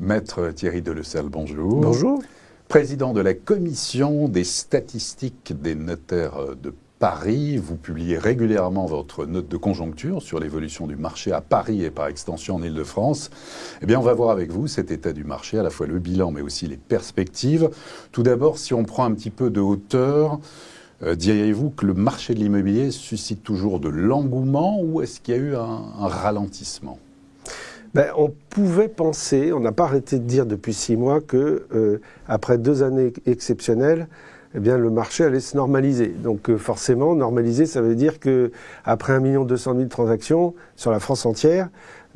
Maître Thierry Delessal, bonjour. Bonjour. Président de la commission des statistiques des notaires de Paris, vous publiez régulièrement votre note de conjoncture sur l'évolution du marché à Paris et par extension en Île-de-France. Eh bien, on va voir avec vous cet état du marché, à la fois le bilan mais aussi les perspectives. Tout d'abord, si on prend un petit peu de hauteur, diriez-vous que le marché de l'immobilier suscite toujours de l'engouement ou est-ce qu'il y a eu un ralentissement ? On pouvait penser, on n'a pas arrêté de dire depuis 6 mois que après 2 années exceptionnelles, eh bien, le marché allait se normaliser. Donc forcément, normaliser, ça veut dire qu'après 1 200 000 transactions sur la France entière,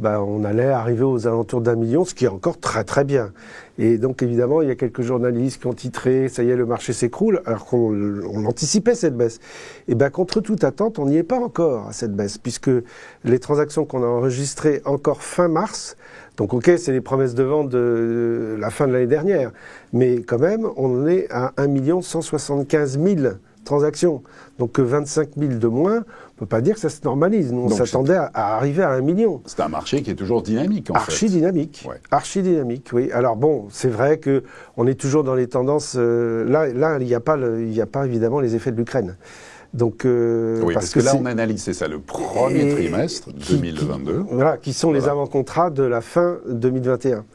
on allait arriver aux alentours d'1 million, ce qui est encore très très bien. Et donc évidemment, il y a quelques journalistes qui ont titré « ça y est, le marché s'écroule », alors qu'on anticipait cette baisse. Et contre toute attente, on n'y est pas encore à cette baisse, puisque les transactions qu'on a enregistrées encore fin mars, donc ok, c'est les promesses de vente de la fin de l'année dernière, mais quand même, on est à 1 175 000 transactions. Donc 25 000 de moins, on ne peut pas dire que ça se normalise. Nous, on s'attendait à arriver à 1 million. C'est un marché qui est toujours dynamique, en fait. Archi-dynamique. Ouais. Archi-dynamique, oui. Alors bon, c'est vrai qu'on est toujours dans les tendances... Là, il n'y a pas évidemment les effets de l'Ukraine. Donc, oui, parce que là, on analyse, c'est ça, le premier trimestre 2022. Voilà, qui sont les avant-contrats de la fin 2021.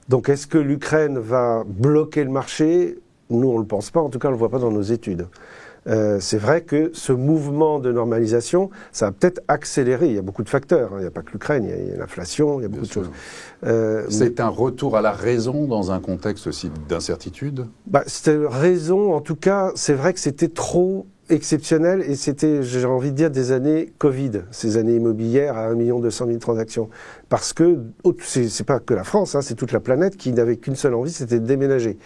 Donc, est-ce que l'Ukraine va bloquer le marché ? Nous, on ne le pense pas, en tout cas, on ne le voit pas dans nos études. C'est vrai que ce mouvement de normalisation, ça va peut-être accélérer. Il y a beaucoup de facteurs. Il n'y a pas que l'Ukraine, il y a l'inflation, il y a beaucoup de choses. C'est un retour à la raison dans un contexte aussi d'incertitude ? C'était raison, en tout cas, c'est vrai que c'était trop exceptionnel et c'était, j'ai envie de dire, des années Covid, ces années immobilières à 1 200 000 transactions. Parce que c'est pas que la France, c'est toute la planète qui n'avait qu'une seule envie, c'était de déménager.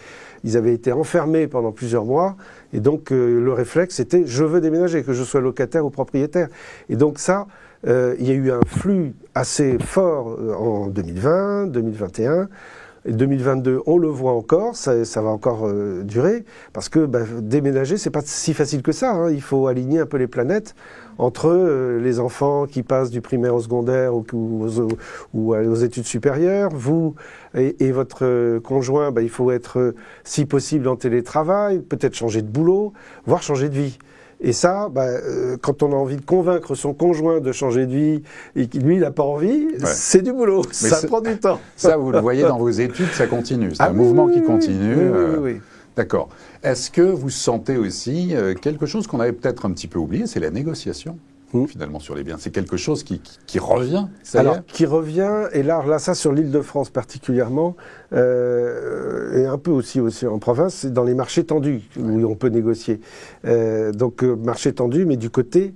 Ils avaient été enfermés pendant plusieurs mois et donc le réflexe c'était je veux déménager, que je sois locataire ou propriétaire. Et donc ça, il y a eu un flux assez fort en 2020, 2021. Et 2022, on le voit encore, ça va encore durer, parce que déménager, c'est pas si facile que ça. Il faut aligner un peu les planètes entre les enfants qui passent du primaire au secondaire ou aux études supérieures, vous et votre conjoint, il faut être, si possible, en télétravail, peut-être changer de boulot, voire changer de vie. Et ça, quand on a envie de convaincre son conjoint de changer de vie et que lui, il n'a pas envie, c'est du boulot. Mais ça prend du temps. Ça, vous le voyez dans vos études, ça continue. C'est un mouvement qui continue. Oui. D'accord. Est-ce que vous sentez aussi quelque chose qu'on avait peut-être un petit peu oublié, c'est la négociation finalement sur les biens. C'est quelque chose qui revient, qui revient, et là ça sur l'Île-de-France particulièrement, et un peu aussi en province, c'est dans les marchés tendus, où on peut négocier. Donc marché tendu, mais du côté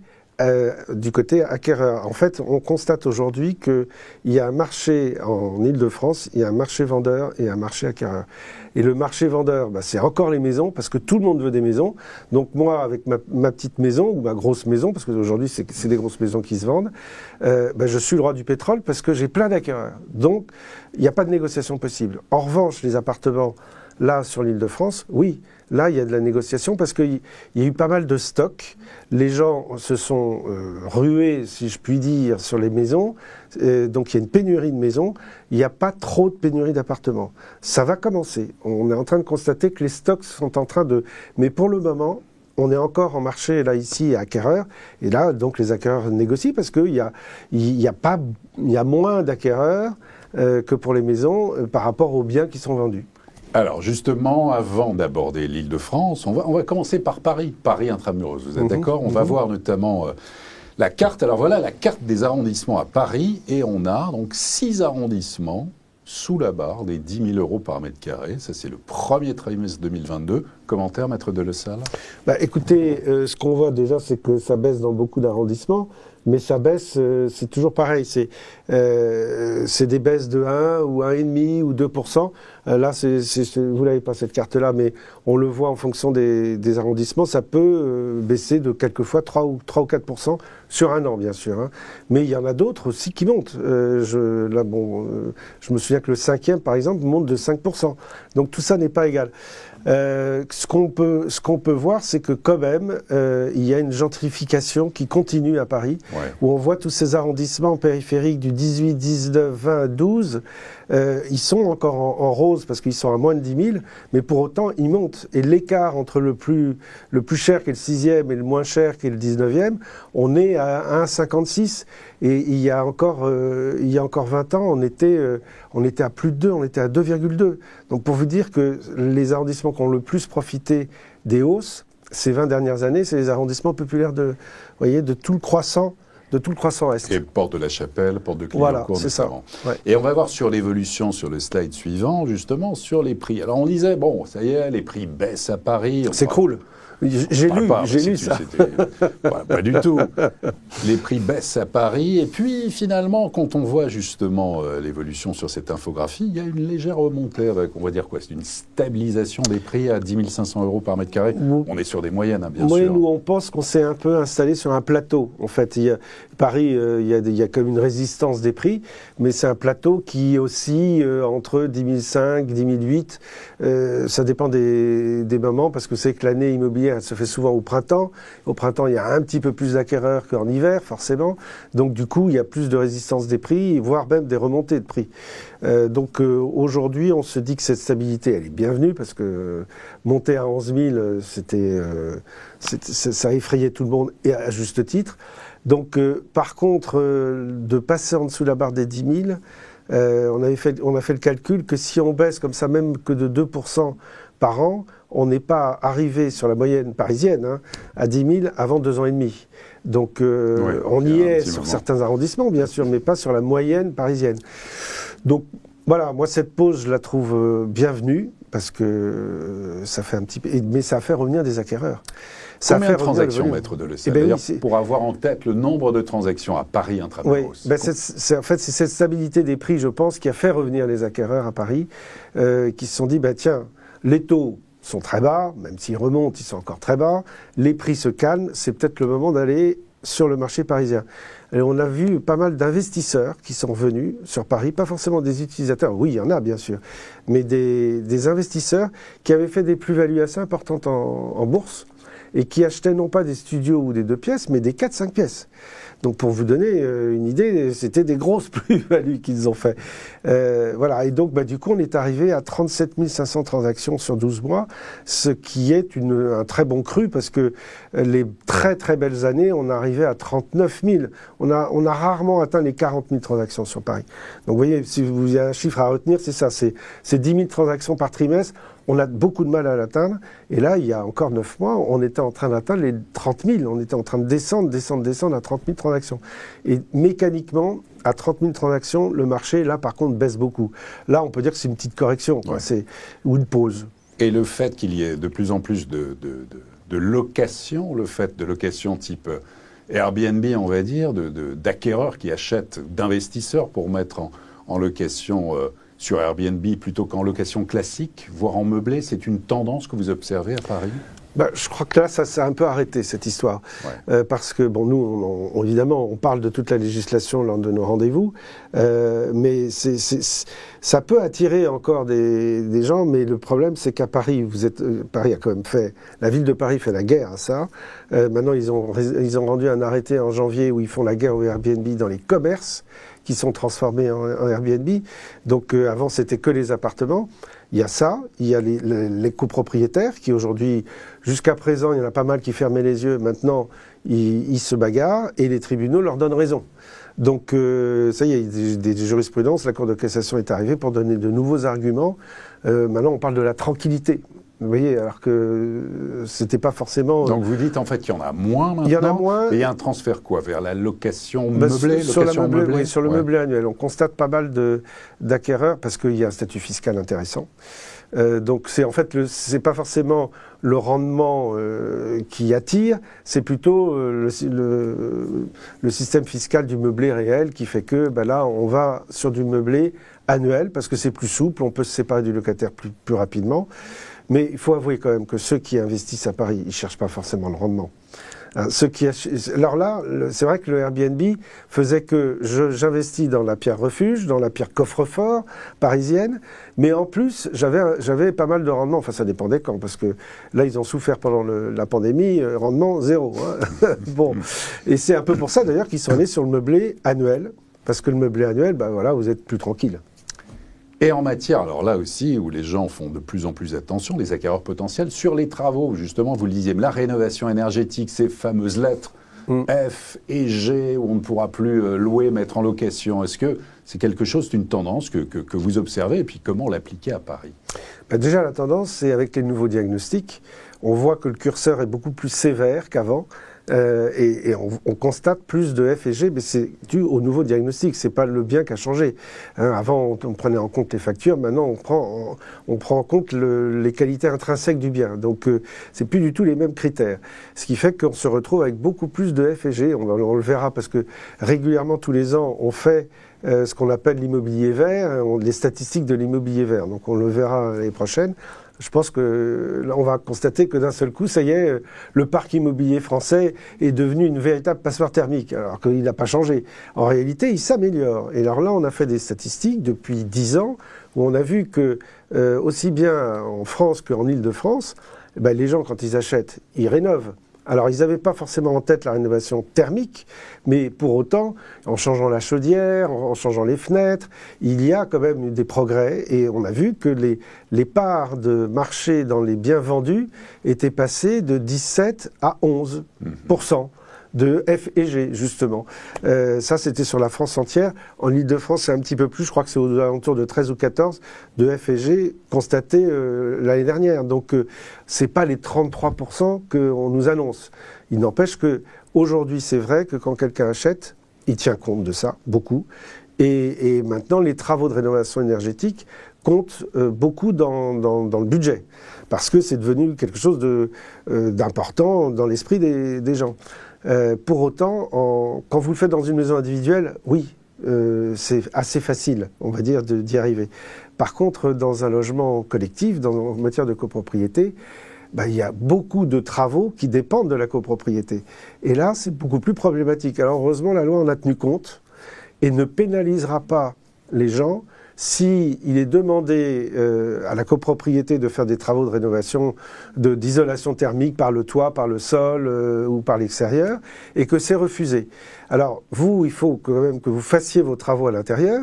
acquéreur. En fait, on constate aujourd'hui qu'il y a un marché en Île-de-France, il y a un marché vendeur et un marché acquéreur. Et le marché vendeur, c'est encore les maisons, parce que tout le monde veut des maisons. Donc moi, avec ma petite maison, ou ma grosse maison, parce qu'aujourd'hui c'est des grosses maisons qui se vendent, je suis le roi du pétrole parce que j'ai plein d'acquéreurs. Donc, il n'y a pas de négociation possible. En revanche, les appartements, là, sur l'Île-de-France, oui, là, il y a de la négociation parce qu'il y a eu pas mal de stocks. Les gens se sont rués, si je puis dire, sur les maisons. Donc, il y a une pénurie de maisons. Il n'y a pas trop de pénurie d'appartements. Ça va commencer. On est en train de constater que les stocks sont en train de... Mais pour le moment, on est encore en marché, là, ici, à acquéreurs. Et là, donc, les acquéreurs négocient parce qu'il y a moins d'acquéreurs que pour les maisons par rapport aux biens qui sont vendus. Alors justement, avant d'aborder l'Île-de-France, on va commencer par Paris, Paris intramuros. Vous êtes d'accord ? On va voir notamment la carte. Alors voilà la carte des arrondissements à Paris, et on a donc 6 arrondissements sous la barre des 10 000 euros par mètre carré. Ça, c'est le premier trimestre 2022. Commentaire, Maître Delessal ? Écoutez, ce qu'on voit déjà, c'est que ça baisse dans beaucoup d'arrondissements. Mais ça baisse, c'est toujours pareil. C'est des baisses de 1 ou 1,5 ou 2%. Là, vous n'avez pas cette carte-là, mais on le voit en fonction des arrondissements, ça peut baisser de quelquefois 3 ou 4% sur un an, bien sûr. Hein. Mais il y en a d'autres aussi qui montent. Je me souviens que le 5e, par exemple, monte de 5%. Donc tout ça n'est pas égal. Ce qu'on peut voir, c'est que quand même, il y a une gentrification qui continue à Paris, où on voit tous ces arrondissements périphériques du 18, 19, 20, 12, ils sont encore en rose parce qu'ils sont à moins de 10 000, mais pour autant, ils montent. Et l'écart entre le plus cher qui est le 6e et le moins cher qui est le 19e, on est à 1,56. Et il y a encore 20 ans, on était à plus de 2, on était à 2,2. Donc pour vous dire que les arrondissements qui ont le plus profité des hausses, ces 20 dernières années, c'est les arrondissements populaires de tout le croissant Est. Et Porte de la Chapelle, Porte de Clignancourt, voilà, c'est ça. Ouais. Et on va voir sur l'évolution, sur le slide suivant, justement, sur les prix. Alors on disait, bon, ça y est, les prix baissent à Paris. C'est cool. J'ai lu ça. Pas du tout. Les prix baissent à Paris. Et puis, finalement, quand on voit justement l'évolution sur cette infographie, il y a une légère remontée avec, on va dire quoi, c'est une stabilisation des prix à 10 500 € par mètre carré. On est sur des moyennes, hein, bien sûr. Nous, on pense qu'on s'est un peu installé sur un plateau. En fait, Paris, il y a comme une résistance des prix, mais c'est un plateau qui oscille entre 10 500, 10 008. Ça dépend des moments, parce que c'est que l'année immobilière, elle se fait souvent au printemps. Au printemps, il y a un petit peu plus d'acquéreurs qu'en hiver, forcément. Donc, du coup, il y a plus de résistance des prix, voire même des remontées de prix. Aujourd'hui, on se dit que cette stabilité, elle est bienvenue, parce que monter à 11 000, ça effrayait tout le monde, et à juste titre. Donc, par contre, de passer en dessous de la barre des 10 000, on a fait le calcul que si on baisse comme ça, même que de 2% par an, on n'est pas arrivé sur la moyenne parisienne à 10 000 avant 2 ans et demi. Donc on y est sur certains arrondissements, bien sûr, mais pas sur la moyenne parisienne. Donc voilà, moi cette pause, je la trouve bienvenue, parce que ça fait un petit peu... Mais ça a fait revenir des acquéreurs. Combien de transactions, maître Delessel, d'ailleurs, pour avoir en tête le nombre de transactions à Paris intramuros? En fait, c'est cette stabilité des prix, je pense, qui a fait revenir les acquéreurs à Paris, qui se sont dit, tiens, les taux sont très bas, même s'ils remontent, ils sont encore très bas, les prix se calment, c'est peut-être le moment d'aller sur le marché parisien. Et on a vu pas mal d'investisseurs qui sont venus sur Paris, pas forcément des utilisateurs, oui, il y en a bien sûr, mais des investisseurs qui avaient fait des plus-values assez importantes en bourse, et qui achetaient non pas des studios ou des 2 pièces, mais des 4-5 pièces. Donc pour vous donner une idée, c'était des grosses plus-values qu'ils ont fait. Voilà, et donc du coup on est arrivé à 37 500 transactions sur 12 mois, ce qui est un très bon cru, parce que les très très belles années, on arrivait à 39 000. On a rarement atteint les 40 000 transactions sur Paris. Donc vous voyez, si vous avez un chiffre à retenir, c'est ça, c'est 10 000 transactions par trimestre. On a beaucoup de mal à l'atteindre. Et là, il y a encore 9 mois, on était en train d'atteindre les 30 000. On était en train de descendre à 30 000 transactions. Et mécaniquement, à 30 000 transactions, le marché, là, par contre, baisse beaucoup. Là, on peut dire que c'est une petite correction, quoi. Ou une pause. Et le fait qu'il y ait de plus en plus de location, le fait de location type Airbnb, on va dire, d'acquéreurs qui achètent, d'investisseurs pour mettre en location... sur Airbnb plutôt qu'en location classique, voire en meublé, c'est une tendance que vous observez à Paris? Je crois que là, ça s'est un peu arrêté, cette histoire. Parce que, nous, évidemment, on parle de toute la législation lors de nos rendez-vous, mais ça peut attirer encore des gens, mais le problème, c'est qu'à Paris, Paris a quand même fait... La ville de Paris fait la guerre à ça. Maintenant, ils ont rendu un arrêté en janvier où ils font la guerre au Airbnb dans les commerces, qui sont transformés en Airbnb. Donc avant, c'était que les appartements. Il y a ça, il y a les copropriétaires qui aujourd'hui, jusqu'à présent, il y en a pas mal qui fermaient les yeux. Maintenant, ils se bagarrent et les tribunaux leur donnent raison. Donc ça y est, il y a des jurisprudences, la Cour de cassation est arrivée pour donner de nouveaux arguments. Maintenant, on parle de la tranquillité. Vous voyez, alors que c'était pas forcément... Donc vous dites en fait qu'il y en a moins maintenant. Il y en a moins. Et il y a un transfert quoi? Vers la location meublée, sur le meublé annuel. On constate pas mal d'acquéreurs parce qu'il y a un statut fiscal intéressant. Donc c'est pas forcément le rendement qui attire, c'est plutôt le système fiscal du meublé réel qui fait que là on va sur du meublé annuel, parce que c'est plus souple, on peut se séparer du locataire plus rapidement. Mais il faut avouer quand même que ceux qui investissent à Paris, ils ne cherchent pas forcément le rendement. Alors là, c'est vrai que le Airbnb faisait que j'investis dans la pierre refuge, dans la pierre coffre-fort parisienne, mais en plus, j'avais pas mal de rendement. Enfin, ça dépendait quand, parce que là, ils ont souffert pendant la pandémie, rendement zéro. Hein. Bon, et c'est un peu pour ça d'ailleurs qu'ils sont allés sur le meublé annuel, parce que le meublé annuel, ben voilà, vous êtes plus tranquille. Et en matière, alors là aussi, où les gens font de plus en plus attention, les acquéreurs potentiels, sur les travaux, justement, vous le disiez, la rénovation énergétique, ces fameuses lettres F et G, où on ne pourra plus louer, mettre en location, est-ce que c'est quelque chose, c'est une tendance que vous observez, et puis comment l'appliquer à Paris? Ben déjà, la tendance, c'est avec les nouveaux diagnostics, on voit que le curseur est beaucoup plus sévère qu'avant. Et on constate plus de F et G, mais c'est dû au nouveau diagnostic. C'est pas le bien qui a changé. Hein, avant, on prenait en compte les factures. Maintenant, on prend en compte les qualités intrinsèques du bien. Donc, c'est plus du tout les mêmes critères. Ce qui fait qu'on se retrouve avec beaucoup plus de F et G. On le verra parce que régulièrement, tous les ans, on fait ce qu'on appelle l'immobilier vert, les statistiques de l'immobilier vert. Donc, on le verra l'année prochaine. Je pense que là, on va constater que d'un seul coup, ça y est, le parc immobilier français est devenu une véritable passoire thermique, alors qu'il n'a pas changé. En réalité, il s'améliore. Et alors là, on a fait des statistiques depuis 10 ans où on a vu que, aussi bien en France qu'en Île-de-France, ben, les gens, quand ils achètent, ils rénovent. Alors, ils n'avaient pas forcément en tête la rénovation thermique, mais pour autant, en changeant la chaudière, en changeant les fenêtres, il y a quand même des progrès. Et on a vu que les parts de marché dans les biens vendus étaient passées de 17 à 11% de F et G, justement. Ça, c'était sur la France entière. En Île-de-France, c'est un petit peu plus, je crois que c'est aux alentours de 13 ou 14 de F et G constatés l'année dernière. Donc, c'est pas les 33% qu'on nous annonce. Il n'empêche que aujourd'hui, c'est vrai que quand quelqu'un achète, il tient compte de ça, beaucoup. Et maintenant, les travaux de rénovation énergétique comptent beaucoup dans le budget, parce que c'est devenu quelque chose d'important dans l'esprit des gens. Pour autant, quand vous le faites dans une maison individuelle, oui, c'est assez facile, on va dire, d'y arriver. Par contre, dans un logement collectif, en matière de copropriété, il y a beaucoup de travaux qui dépendent de la copropriété. Et là, c'est beaucoup plus problématique. Alors heureusement, la loi en a tenu compte et ne pénalisera pas les gens s'il est demandé à la copropriété de faire des travaux de rénovation, d'isolation thermique par le toit, par le sol ou par l'extérieur, et que c'est refusé. Alors, il faut quand même que vous fassiez vos travaux à l'intérieur,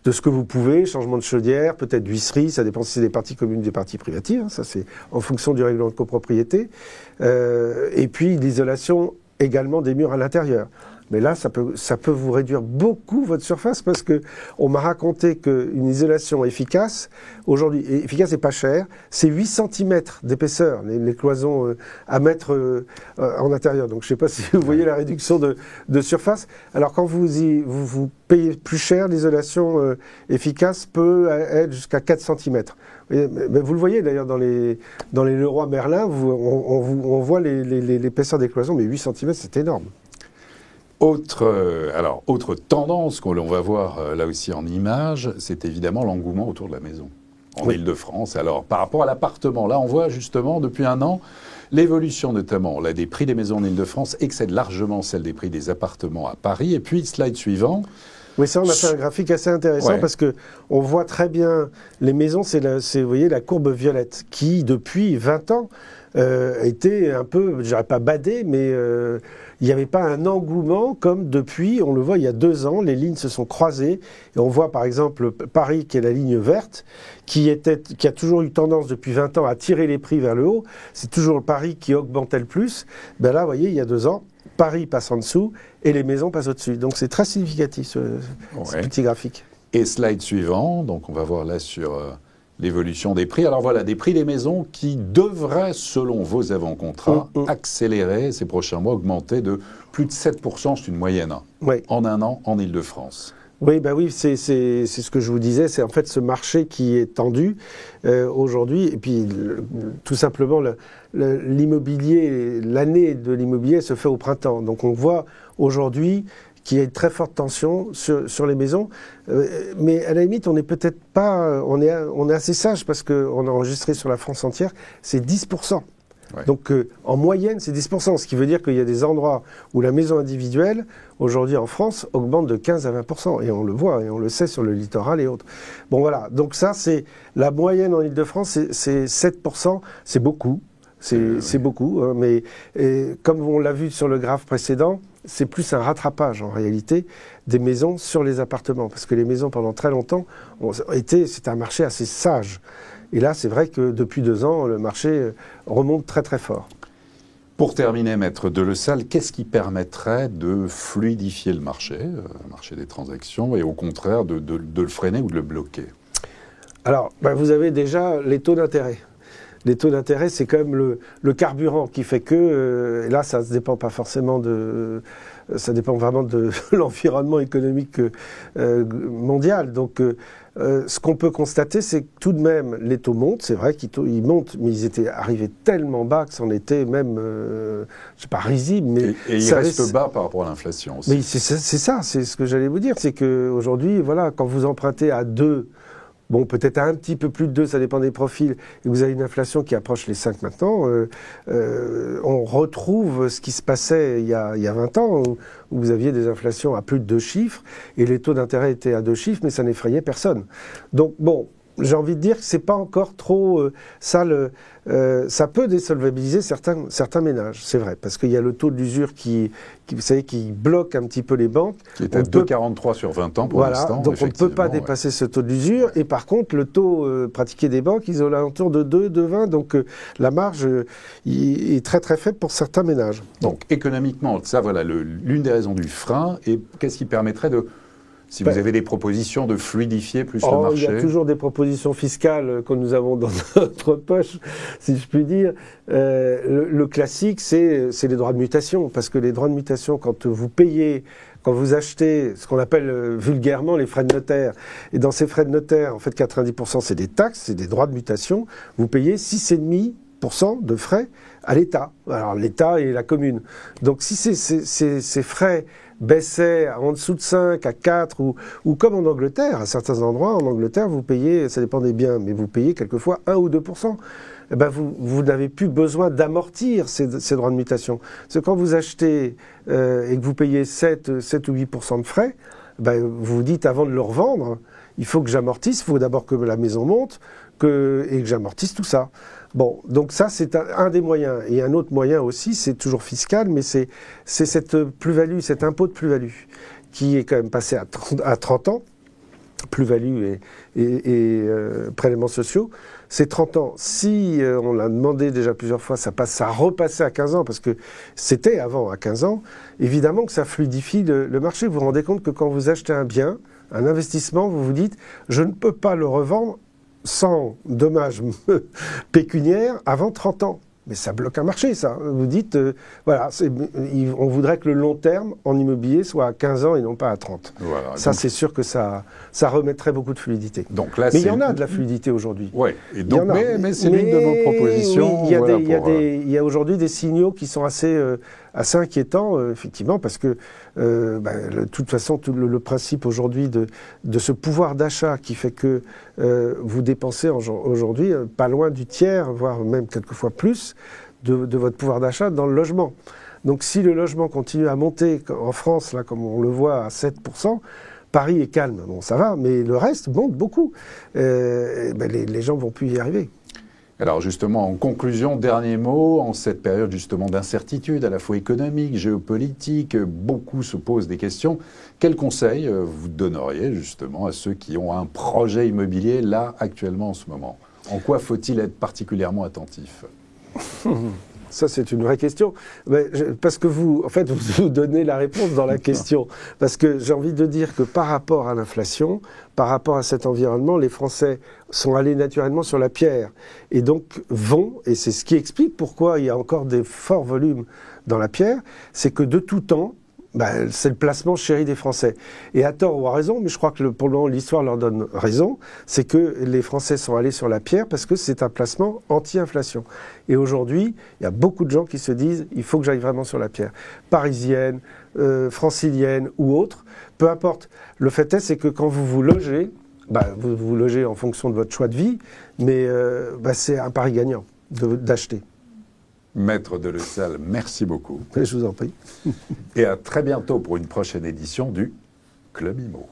de ce que vous pouvez, changement de chaudière, peut-être d'huisserie, ça dépend si c'est des parties communes ou des parties privatives, hein, ça c'est en fonction du règlement de copropriété, et puis l'isolation également des murs à l'intérieur. Mais là, ça peut vous réduire beaucoup votre surface, parce que on m'a raconté qu'une isolation efficace, aujourd'hui, efficace et pas chère, c'est 8 cm d'épaisseur, les cloisons à mettre en intérieur. Donc je ne sais pas si vous voyez la réduction de surface. Alors quand vous payez plus cher, l'isolation efficace peut être jusqu'à 4 cm. Mais vous le voyez d'ailleurs dans les Leroy Merlin, on voit l'épaisseur des cloisons, mais 8 cm, c'est énorme. Autre tendance qu'on va voir là aussi en images, c'est évidemment l'engouement autour de la maison en Île-de-France. Alors, par rapport à l'appartement, là, on voit justement depuis un an l'évolution notamment là, des prix des maisons en Île-de-France excède largement celle des prix des appartements à Paris. Et puis, slide suivant. Oui, ça, on a fait un graphique assez intéressant parce que on voit très bien les maisons, vous voyez, la courbe violette qui, depuis 20 ans, était un peu, je dirais pas badée, mais il n'y avait pas un engouement comme depuis, on le voit il y a 2 ans, les lignes se sont croisées et on voit par exemple Paris qui est la ligne verte, qui a toujours eu tendance depuis 20 ans à tirer les prix vers le haut, c'est toujours Paris qui augmentait le plus. Ben là, vous voyez, il y a 2 ans, Paris passe en dessous et les maisons passent au-dessus. Donc c'est très significatif ce petit graphique. Et slide suivant, donc on va voir là sur l'évolution des prix. Alors voilà, des prix des maisons qui devraient, selon vos avant-contrats, accélérer ces prochains mois, augmenter de plus de 7%, c'est une moyenne, en un an en Île-de-France. Oui, c'est ce que je vous disais, c'est en fait ce marché qui est tendu aujourd'hui, et puis tout simplement l'immobilier, l'année de l'immobilier se fait au printemps. Donc on voit aujourd'hui qu'il y a une très forte tension sur les maisons. Mais à la limite, on n'est peut-être pas... On est assez sage parce qu'on a enregistré sur la France entière, c'est 10%. Ouais. Donc en moyenne, c'est 10%, ce qui veut dire qu'il y a des endroits où la maison individuelle, aujourd'hui en France, augmente de 15 à 20%. Et on le voit, et on le sait sur le littoral et autres. Bon voilà, donc ça, c'est la moyenne en Île-de-France, c'est 7%, c'est beaucoup. C'est beaucoup, hein, mais comme on l'a vu sur le graphe précédent, c'est plus un rattrapage en réalité des maisons sur les appartements. Parce que les maisons, pendant très longtemps, c'était un marché assez sage. Et là, c'est vrai que depuis 2 ans, le marché remonte très très fort. Pour terminer, Maître Delessal, qu'est-ce qui permettrait de fluidifier le marché des transactions, et au contraire de le freiner ou de le bloquer? Alors, vous avez déjà les taux d'intérêt. Les taux d'intérêt, c'est quand même le carburant qui fait que, et là, ça ne dépend pas forcément ça dépend vraiment de l'environnement économique mondial. Donc, ce qu'on peut constater, c'est que tout de même, les taux montent. C'est vrai qu'ils montent, mais ils étaient arrivés tellement bas que c'en était même, je ne sais pas, risible. Mais et ils restent bas par rapport à l'inflation aussi. Mais c'est ça, c'est ce que j'allais vous dire. C'est qu'aujourd'hui, voilà, quand vous empruntez à 2, bon, peut-être un petit peu plus de 2, ça dépend des profils, et vous avez une inflation qui approche les 5 maintenant, on retrouve ce qui se passait il y a 20 ans, où vous aviez des inflations à plus de 2 chiffres, et les taux d'intérêt étaient à 2 chiffres, mais ça n'effrayait personne. Donc, bon, j'ai envie de dire que c'est pas encore trop ça peut désolvabiliser certains ménages, c'est vrai, parce qu'il y a le taux d'usure qui vous savez, qui bloque un petit peu les banques. Qui est à 2,43 sur 20 ans pour l'instant. Donc on ne peut pas dépasser ce taux d'usure. Et par contre, le taux pratiqué des banques, ils ont l'alentour de 2, 2,20. Donc la marge est très très faible pour certains ménages. Donc économiquement, ça voilà l'une des raisons du frein. Et qu'est-ce qui permettrait de... Si vous avez des propositions de fluidifier plus le marché. Il y a toujours des propositions fiscales que nous avons dans notre poche, si je puis dire. Le classique, c'est les droits de mutation. Parce que les droits de mutation, quand vous achetez ce qu'on appelle vulgairement les frais de notaire, et dans ces frais de notaire, en fait, 90%, c'est des taxes, c'est des droits de mutation, vous payez 6,5% de frais à l'État. Alors l'État et la commune. Donc si ces frais baissait en dessous de 5 à 4 ou comme en Angleterre, à certains endroits, en Angleterre, vous payez, ça dépend des biens, mais vous payez quelquefois 1 ou 2%. Eh ben vous n'avez plus besoin d'amortir ces droits de mutation. Parce que quand vous achetez et que vous payez 7 ou 8% de frais, vous vous dites avant de le revendre, il faut que j'amortisse, il faut d'abord que la maison monte et que j'amortisse tout ça. Bon, donc ça, c'est un des moyens. Et un autre moyen aussi, c'est toujours fiscal, mais c'est cette plus-value, cet impôt de plus-value, qui est quand même passé à 30 ans, plus-value et prélèvements sociaux. C'est 30 ans. Si on l'a demandé déjà plusieurs fois, ça repassait à 15 ans, parce que c'était avant à 15 ans, évidemment que ça fluidifie le marché. Vous vous rendez compte que quand vous achetez un bien, un investissement, vous vous dites, je ne peux pas le revendre sans dommages pécuniaires avant 30 ans. Mais ça bloque un marché, ça. Vous dites, on voudrait que le long terme en immobilier soit à 15 ans et non pas à 30. Voilà, ça, c'est sûr que ça remettrait beaucoup de fluidité. Donc là, mais il y en a de la fluidité aujourd'hui. Oui, mais c'est l'une de vos propositions. Oui, il y a aujourd'hui des signaux qui sont assez inquiétants, effectivement, parce que de toute façon, le principe aujourd'hui de ce pouvoir d'achat qui fait que vous dépensez aujourd'hui pas loin du tiers, voire même quelquefois plus, de votre pouvoir d'achat dans le logement. Donc si le logement continue à monter en France, là, comme on le voit à 7%, Paris est calme, bon ça va, mais le reste monte beaucoup. Les gens ne vont plus y arriver. Alors justement, en conclusion, dernier mot, en cette période justement d'incertitude, à la fois économique, géopolitique, beaucoup se posent des questions. Quels conseils vous donneriez justement à ceux qui ont un projet immobilier là, actuellement, en ce moment? En quoi faut-il être particulièrement attentif? Ça, c'est une vraie question. Parce que vous donnez la réponse dans la question. Parce que j'ai envie de dire que par rapport à l'inflation, par rapport à cet environnement, les Français sont allés naturellement sur la pierre. Et donc et c'est ce qui explique pourquoi il y a encore des forts volumes dans la pierre, c'est que de tout temps, c'est le placement chéri des Français. Et à tort ou à raison, mais je crois que pour le moment, l'histoire leur donne raison, c'est que les Français sont allés sur la pierre parce que c'est un placement anti-inflation. Et aujourd'hui, il y a beaucoup de gens qui se disent, il faut que j'aille vraiment sur la pierre. Parisienne, francilienne ou autre, peu importe. Le fait est, c'est que quand vous vous logez, vous vous logez en fonction de votre choix de vie, mais c'est un pari gagnant d'acheter. Maître Delessal, merci beaucoup. Je vous en prie. Et à très bientôt pour une prochaine édition du Club Imo.